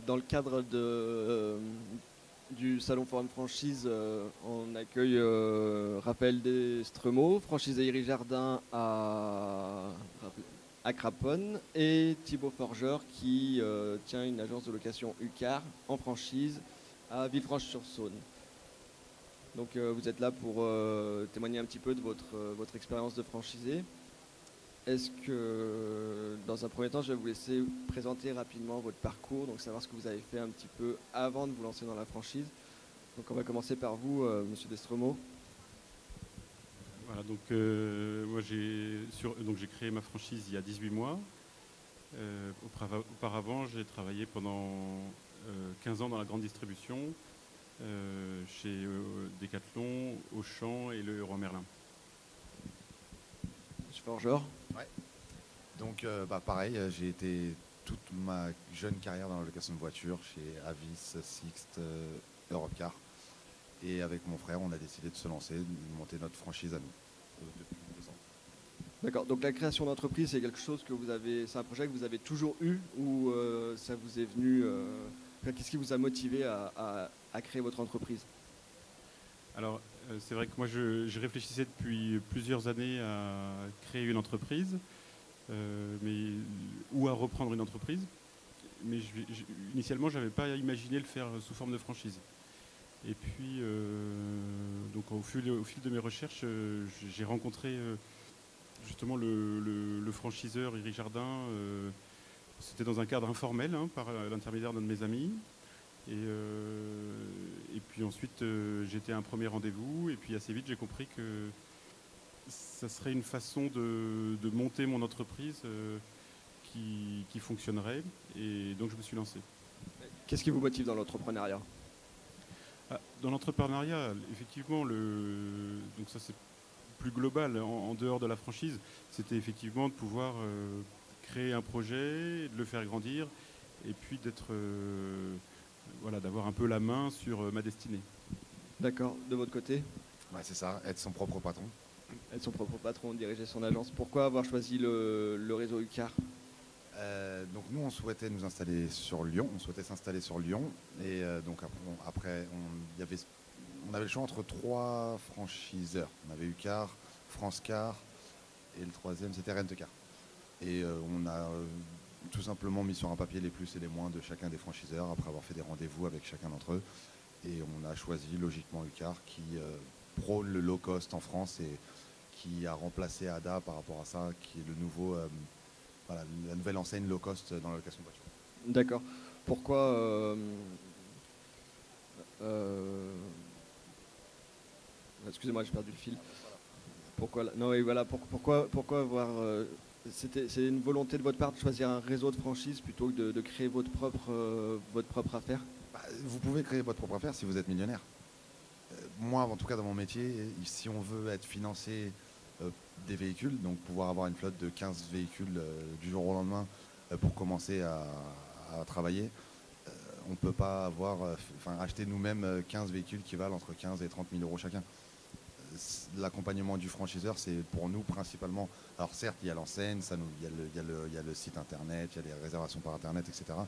Dans le cadre du Salon Forum Franchise, on accueille Raphaël Destremaux, franchisé Iri Jardin à Craponne, et Thibaut Forgeur qui tient une agence de location UCAR en franchise à Villefranche-sur-Saône. Donc vous êtes là pour témoigner un petit peu de votre expérience de franchisé. Est-ce que, dans un premier temps, je vais vous laisser présenter rapidement votre parcours, donc savoir ce que vous avez fait un petit peu avant de vous lancer dans la franchise. Donc on va commencer par vous, Monsieur Destremaux. Voilà, donc moi j'ai créé ma franchise il y a 18 mois. Auparavant, j'ai travaillé pendant 15 ans dans la grande distribution chez Decathlon, Auchan et le Leroy Merlin. Monsieur Forgeur. Ouais. Donc pareil, j'ai été toute ma jeune carrière dans la location de voitures chez Avis, Sixt, Europcar. Et avec mon frère, on a décidé de se lancer, de monter notre franchise à nous depuis 2 ans. D'accord, donc la création d'entreprise, c'est quelque chose que c'est un projet que vous avez toujours eu ou ça vous est venu qu'est-ce qui vous a motivé à créer votre entreprise? Alors, c'est vrai que moi, je réfléchissais depuis plusieurs années à créer une entreprise, ou à reprendre une entreprise. Mais initialement, je n'avais pas imaginé le faire sous forme de franchise. Et puis, donc, au fil de mes recherches, j'ai rencontré justement le franchiseur Iri Jardin. C'était dans un cadre informel, par l'intermédiaire d'un de mes amis. Et puis ensuite, j'étais à un premier rendez-vous. Et puis assez vite, j'ai compris que ça serait une façon de monter mon entreprise qui fonctionnerait. Et donc, je me suis lancé. Qu'est-ce qui vous motive dans l'entrepreneuriat? Dans l'entrepreneuriat, effectivement, donc ça c'est plus global, en dehors de la franchise, c'était effectivement de pouvoir créer un projet, de le faire grandir, et puis d'avoir un peu la main sur ma destinée. D'accord. De votre côté? Ouais, c'est ça, être son propre patron. Être son propre patron, diriger son agence. Pourquoi avoir choisi le réseau UCAR? Donc nous, on souhaitait nous installer sur Lyon. On souhaitait s'installer sur Lyon. Et donc après, on avait le choix entre 3 franchiseurs. On avait UCAR, FranceCar et le troisième, c'était Rent-A-Car. Et on a tout simplement mis sur un papier les plus et les moins de chacun des franchiseurs après avoir fait des rendez-vous avec chacun d'entre eux. Et on a choisi logiquement UCAR qui prône le low cost en France et qui a remplacé ADA par rapport à ça, qui est le nouveau... la nouvelle enseigne low cost dans la location de voiture. D'accord. Pourquoi excusez-moi, j'ai perdu le fil. Pourquoi non, oui, voilà. Pourquoi avoir c'est une volonté de votre part de choisir un réseau de franchise plutôt que de créer votre propre affaire? Vous pouvez créer votre propre affaire si vous êtes millionnaire. Moi, en tout cas, dans mon métier, si on veut être financé des véhicules, donc pouvoir avoir une flotte de 15 véhicules du jour au lendemain pour commencer à travailler, on ne peut pas acheter nous-mêmes 15 véhicules qui valent entre 15 et 30 000 euros chacun. L'accompagnement du franchiseur, c'est pour nous principalement, alors certes il y a l'enseigne, il y a le site internet, il y a les réservations par internet, etc.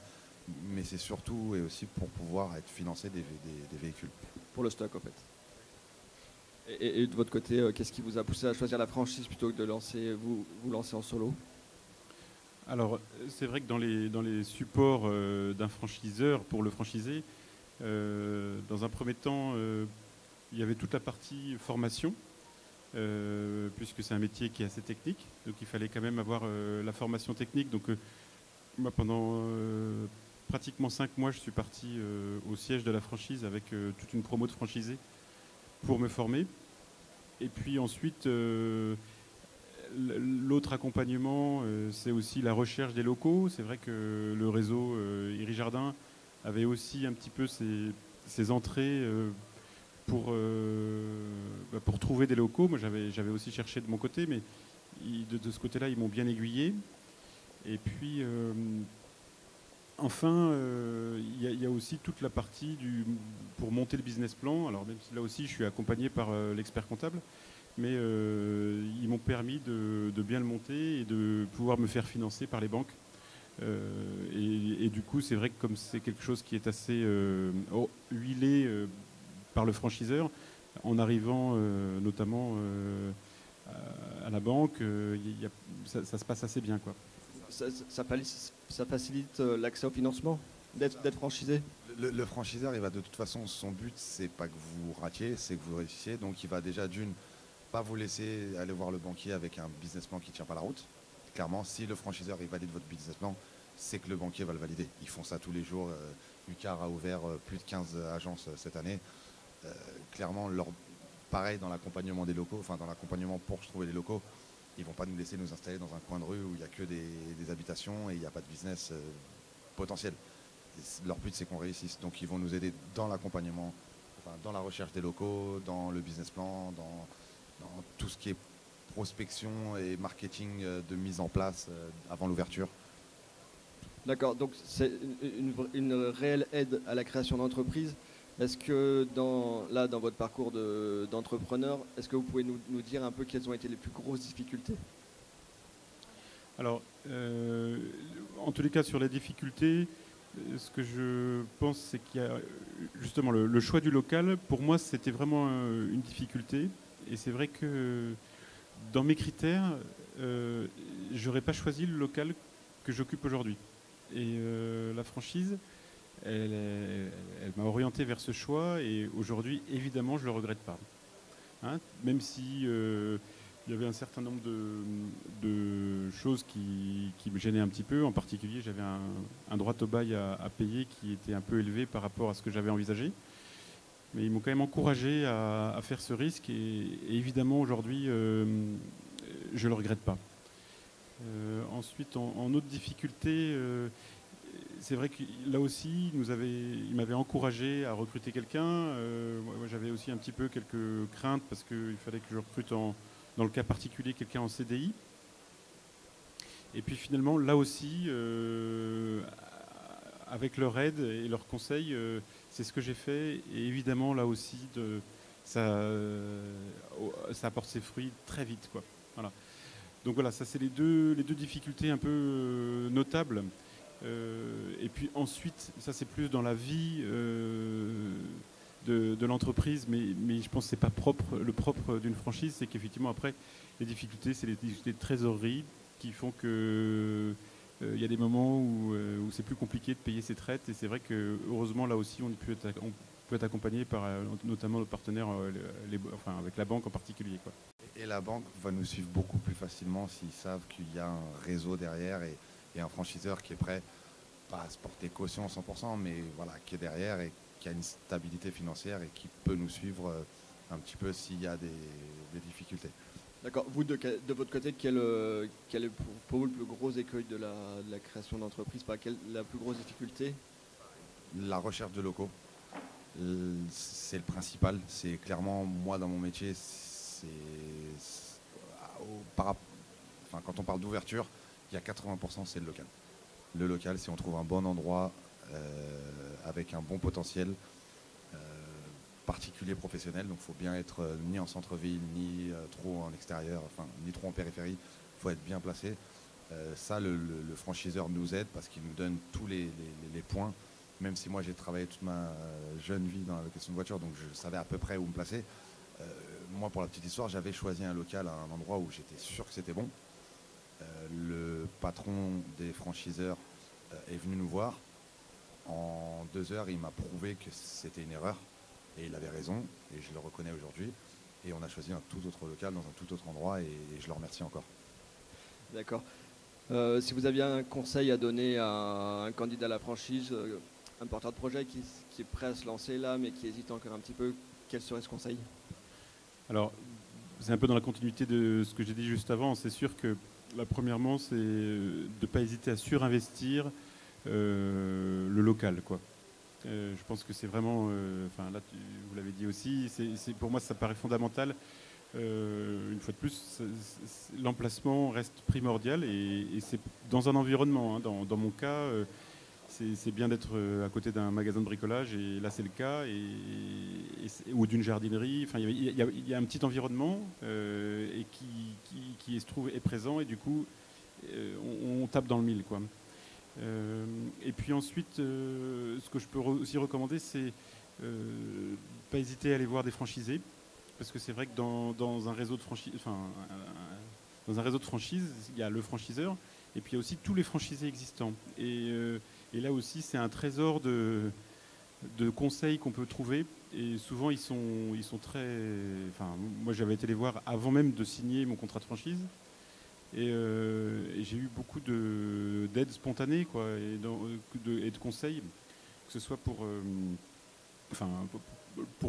Mais c'est surtout et aussi pour pouvoir être financé des véhicules. Pour le stock en fait. Et de votre côté, qu'est-ce qui vous a poussé à choisir la franchise plutôt que de vous lancer en solo? Alors, c'est vrai que dans les supports d'un franchiseur, pour le franchisé, dans un premier temps, il y avait toute la partie formation, puisque c'est un métier qui est assez technique. Donc, il fallait quand même avoir la formation technique. Donc, moi, pendant pratiquement 5 mois, je suis parti au siège de la franchise avec toute une promo de franchisés pour me former. Et puis ensuite, l'autre accompagnement, c'est aussi la recherche des locaux. C'est vrai que le réseau Iri Jardin avait aussi un petit peu ses entrées pour trouver des locaux. Moi, j'avais aussi cherché de mon côté, mais de ce côté-là, ils m'ont bien aiguillé. Et puis, enfin, il y a aussi toute la partie pour monter le business plan. Alors même si là aussi, je suis accompagné par l'expert comptable, mais ils m'ont permis de bien le monter et de pouvoir me faire financer par les banques. Et du coup, c'est vrai que comme c'est quelque chose qui est assez huilé par le franchiseur, en arrivant notamment à la banque, ça se passe assez bien, quoi. Ça facilite l'accès au financement d'être franchisé? Le franchiseur, il va de toute façon, son but, c'est pas que vous ratiez, c'est que vous réussissiez. Donc, il va déjà pas vous laisser aller voir le banquier avec un business plan qui tient pas la route. Clairement, si le franchiseur il valide votre business plan, c'est que le banquier va le valider. Ils font ça tous les jours. Ucar a ouvert plus de 15 agences cette année. Clairement, pareil dans l'accompagnement des locaux, enfin dans l'accompagnement pour trouver les locaux, ils vont pas nous laisser nous installer dans un coin de rue où il n'y a que des habitations et il n'y a pas de business potentiel. Leur but, c'est qu'on réussisse. Donc, ils vont nous aider dans l'accompagnement, enfin, dans la recherche des locaux, dans le business plan, dans tout ce qui est prospection et marketing de mise en place avant l'ouverture. D'accord, donc c'est une réelle aide à la création d'entreprise. Est-ce que dans votre parcours d'entrepreneur, est-ce que vous pouvez nous dire un peu quelles ont été les plus grosses difficultés? Alors, en tous les cas, sur les difficultés, ce que je pense, c'est qu'il y a justement le choix du local. Pour moi, c'était vraiment une difficulté. Et c'est vrai que dans mes critères, j'aurais pas choisi le local que j'occupe aujourd'hui. Et la franchise, elle m'a orienté vers ce choix. Et aujourd'hui, évidemment, je le regrette pas. Hein, même si il y avait un certain nombre de choses qui me gênaient un petit peu. En particulier, j'avais un droit au bail à payer qui était un peu élevé par rapport à ce que j'avais envisagé. Mais ils m'ont quand même encouragé à faire ce risque. Et évidemment, aujourd'hui, je ne le regrette pas. Ensuite, en autre difficulté, c'est vrai que là aussi, il m'avait encouragé à recruter quelqu'un. Moi, j'avais aussi un petit peu quelques craintes parce qu'il fallait que je recrute dans le cas particulier quelqu'un en CDI. Et puis finalement, là aussi, avec leur aide et leurs conseils, c'est ce que j'ai fait. Et évidemment, là aussi, ça apporte ses fruits très vite, quoi. Voilà. Donc voilà, ça c'est les deux difficultés un peu notables. Et puis ensuite, ça c'est plus dans la vie de l'entreprise, mais je pense que c'est pas le propre d'une franchise, c'est qu'effectivement après, les difficultés, c'est les difficultés de trésorerie qui font que il y a des moments où c'est plus compliqué de payer ses traites. Et c'est vrai que heureusement là aussi, on peut être accompagné par notamment nos partenaires, avec la banque en particulier, quoi. Et la banque va nous suivre beaucoup plus facilement s'ils savent qu'il y a un réseau derrière et un franchiseur qui est prêt, pas à se porter caution 100%, mais voilà, qui est derrière et qui a une stabilité financière et qui peut nous suivre un petit peu s'il y a des difficultés. D'accord. Vous, de votre côté, quel est pour vous le plus gros écueil de la création d'entreprise? La plus grosse difficulté? La recherche de locaux, c'est le principal. C'est clairement, moi, dans mon métier, quand on parle d'ouverture, il y a 80%, c'est le local. Le local, si on trouve un bon endroit avec un bon potentiel particulier professionnel, donc il faut bien être ni en centre-ville, ni trop en extérieur, enfin ni trop en périphérie, il faut être bien placé. Ça, le franchiseur nous aide parce qu'il nous donne tous les points, même si moi j'ai travaillé toute ma jeune vie dans la location de voiture, donc je savais à peu près où me placer. Moi, pour la petite histoire, j'avais choisi un local à un endroit où j'étais sûr que c'était bon. Le patron des franchiseurs est venu nous voir. En 2 heures, il m'a prouvé que c'était une erreur. Et il avait raison, et je le reconnais aujourd'hui. Et on a choisi un tout autre local dans un tout autre endroit, et je le remercie encore. D'accord. Si vous aviez un conseil à donner à un candidat à la franchise, un porteur de projet qui est prêt à se lancer là, mais qui hésite encore un petit peu, quel serait ce conseil? Alors, c'est un peu dans la continuité de ce que j'ai dit juste avant. C'est sûr que, premièrement, c'est de ne pas hésiter à surinvestir le local, quoi. Je pense que c'est vraiment, là, vous l'avez dit aussi, pour moi, ça paraît fondamental. Une fois de plus, l'emplacement reste primordial et c'est dans un environnement. Hein. Dans mon cas, c'est bien d'être à côté d'un magasin de bricolage, et là c'est le cas, ou d'une jardinerie. Enfin, il y a un petit environnement et qui se trouve est présent, et du coup on tape dans le mille, quoi. Et puis ensuite, ce que je peux aussi recommander, c'est pas hésiter à aller voir des franchisés, parce que c'est vrai que dans un réseau de franchise, dans un réseau de franchise, il y a le franchiseur, et puis il y a aussi tous les franchisés existants. Et là aussi, c'est un trésor de conseils qu'on peut trouver. Et souvent, ils sont très... Enfin, moi, j'avais été les voir avant même de signer mon contrat de franchise. Et j'ai eu beaucoup d'aide spontanée, quoi, et de conseils, que ce soit pour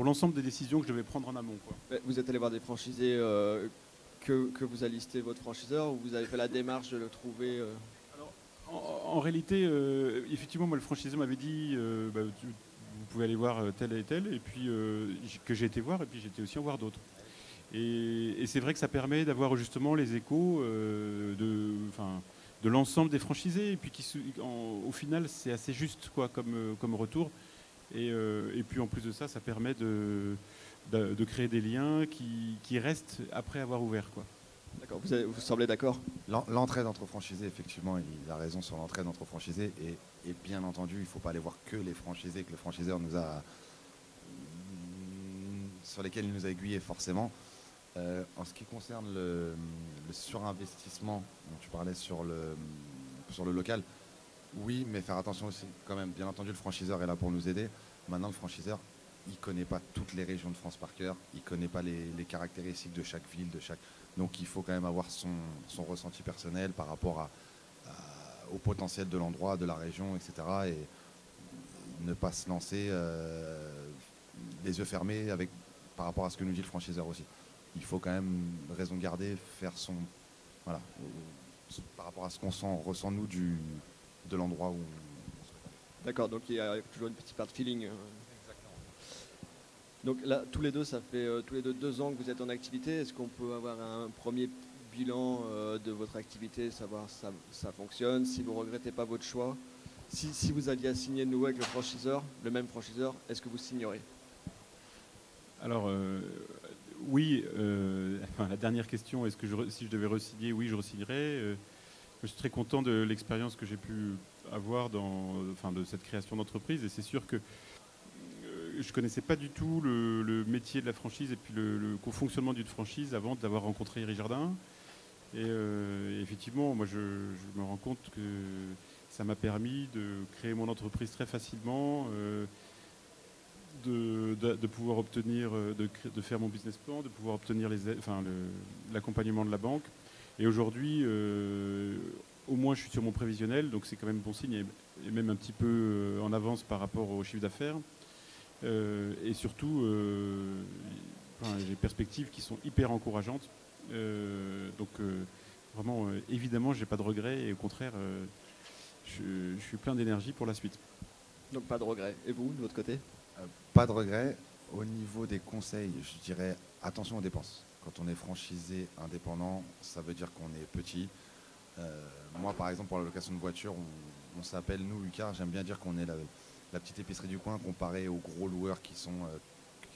l'ensemble des décisions que je devais prendre en amont, quoi. Vous êtes allé voir des franchisés que vous a listé votre franchiseur, ou vous avez fait la démarche de le trouver En réalité, effectivement, moi, le franchiseur m'avait dit vous pouvez aller voir tel et tel, et puis que j'ai été voir, et puis j'ai été aussi en voir d'autres. Et c'est vrai que ça permet d'avoir justement les échos de l'ensemble des franchisés, et puis au final, c'est assez juste, quoi, comme retour. Et puis en plus de ça, ça permet de créer des liens qui restent après avoir ouvert, quoi. D'accord, vous semblez d'accord? L'entraide entre franchisés, effectivement, il a raison sur l'entraide entre franchisés. Et bien entendu, il ne faut pas aller voir que les franchisés que le franchiseur sur lesquels il nous a aiguillés, forcément. En ce qui concerne le surinvestissement dont tu parlais sur le local, oui, mais faire attention aussi quand même. Bien entendu, le franchiseur est là pour nous aider. Maintenant, le franchiseur, il ne connaît pas toutes les régions de France par cœur. Il ne connaît pas les caractéristiques de chaque ville, Donc il faut quand même avoir son ressenti personnel par rapport au potentiel de l'endroit, de la région, etc. Et ne pas se lancer les yeux fermés par rapport à ce que nous dit le franchiseur aussi. Il faut quand même raison garder, faire voilà, par rapport à ce qu'on ressent nous de l'endroit où on se fait. D'accord, donc il y a toujours une petite part de feeling. Exactement. Donc là, tous les deux, ça fait tous les deux 2 ans que vous êtes en activité. Est-ce qu'on peut avoir un premier bilan de votre activité, savoir si ça fonctionne, si vous ne regrettez pas votre choix? Si vous aviez à signer de nouveau avec le même franchiseur, est-ce que vous signeriez? Alors, oui, la dernière question, si je devais re-signer? Oui, je re-signerais. Je suis très content de l'expérience que j'ai pu avoir de cette création d'entreprise, et c'est sûr que je ne connaissais pas du tout le métier de la franchise et puis le fonctionnement d'une franchise avant d'avoir rencontré Iri Jardin. Et effectivement, moi je me rends compte que ça m'a permis de créer mon entreprise très facilement, de pouvoir obtenir, de faire mon business plan, de pouvoir obtenir l'accompagnement de la banque. Et aujourd'hui, au moins je suis sur mon prévisionnel, donc c'est quand même bon signe, et même un petit peu en avance par rapport au chiffre d'affaires. Et surtout, j'ai des perspectives qui sont hyper encourageantes. Donc vraiment, évidemment, j'ai pas de regrets, et au contraire, je suis plein d'énergie pour la suite. Donc pas de regrets. Et vous, de votre côté? Pas de regrets. Au niveau des conseils, je dirais attention aux dépenses. Quand on est franchisé indépendant, ça veut dire qu'on est petit. Moi, par exemple, pour la location de voiture, on s'appelle, nous, Ucar, j'aime bien dire qu'on est la petite épicerie du coin comparé aux gros loueurs qui sont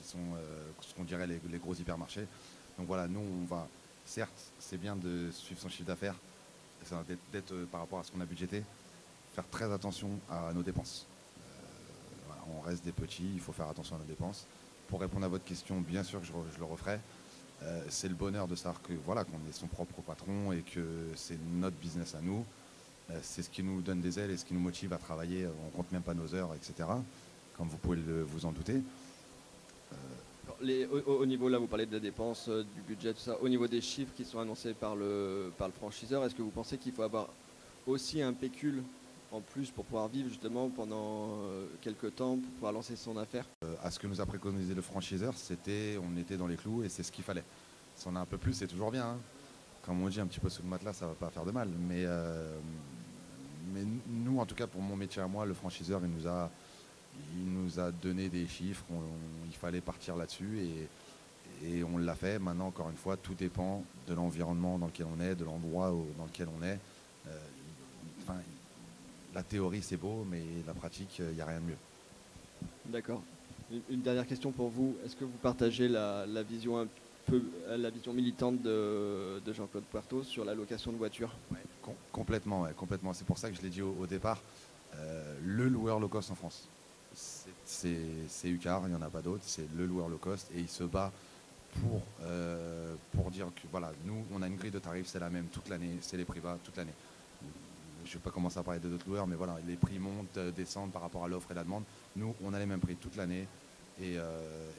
ce qu'on dirait les gros hypermarchés. Donc voilà, nous, on va, certes, c'est bien de suivre son chiffre d'affaires, d'être par rapport à ce qu'on a budgété, faire très attention à nos dépenses. Voilà, on reste des petits, il faut faire attention à nos dépenses. Pour répondre à votre question, bien sûr que je le referai. C'est le bonheur de savoir que voilà, qu'on est son propre patron et que c'est notre business à nous. C'est ce qui nous donne des ailes et ce qui nous motive à travailler. On ne compte même pas nos heures, etc. Comme vous pouvez vous en douter. Au niveau, là, vous parlez de la dépense, du budget, tout ça. Au niveau des chiffres qui sont annoncés par le franchiseur, est-ce que vous pensez qu'il faut avoir aussi un pécule en plus pour pouvoir vivre justement pendant quelques temps, pour pouvoir lancer son affaire? À ce que nous a préconisé le franchiseur, on était dans les clous et c'est ce qu'il fallait. Si on a un peu plus, c'est toujours bien. Hein. Comme on dit, un petit peu sous le matelas, ça ne va pas faire de mal. Mais nous, en tout cas, pour mon métier à moi, le franchiseur, il nous a donné des chiffres. Il fallait partir là-dessus et on l'a fait. Maintenant, encore une fois, tout dépend de l'environnement dans lequel on est, de l'endroit dans lequel on est. la théorie c'est beau, mais la pratique, il n'y a rien de mieux. D'accord. Une dernière question pour vous. Est-ce que vous partagez la vision un peu, la vision militante de Jean-Claude Puerto sur la location de voitures? Complètement, ouais, complètement. C'est pour ça que je l'ai dit au départ. Le loueur low cost en France, c'est Ucar, il n'y en a pas d'autres. C'est le loueur low cost et il se bat pour dire que voilà, nous, on a une grille de tarifs, c'est la même toute l'année, c'est les prix bas toute l'année. Je ne vais pas commencer à parler d'autres loueurs, mais voilà, les prix montent, descendent par rapport à l'offre et la demande. Nous, on a les mêmes prix toute l'année. Et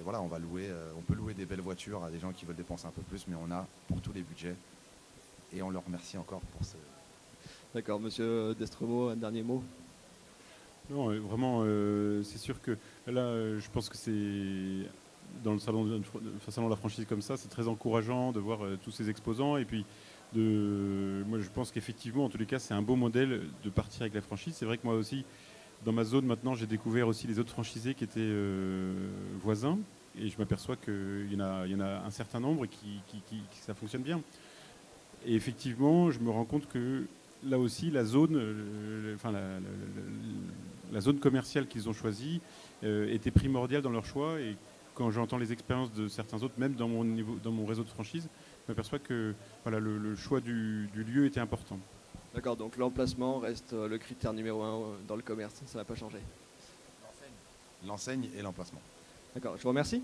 voilà, on peut louer des belles voitures à des gens qui veulent dépenser un peu plus, mais on a pour tous les budgets. Et on leur remercie encore pour ce... D'accord, monsieur Destremo, un dernier mot? Non, vraiment, c'est sûr que là, je pense que c'est dans le salon de la franchise comme ça, c'est très encourageant de voir tous ces exposants. Et puis, moi, je pense qu'effectivement, en tous les cas, c'est un beau modèle de partir avec la franchise. C'est vrai que moi aussi, dans ma zone, maintenant, j'ai découvert aussi les autres franchisés qui étaient voisins. Et je m'aperçois qu'il y en a un certain nombre et qui ça fonctionne bien. Et effectivement, je me rends compte que là aussi, la zone, la zone commerciale qu'ils ont choisie était primordiale dans leur choix. Et quand j'entends les expériences de certains autres, même dans mon réseau de franchise, je m'aperçois que voilà, le choix du lieu était important. D'accord, donc l'emplacement reste le critère numéro 1 dans le commerce, ça n'a pas changé. L'enseigne et l'emplacement. D'accord, je vous remercie.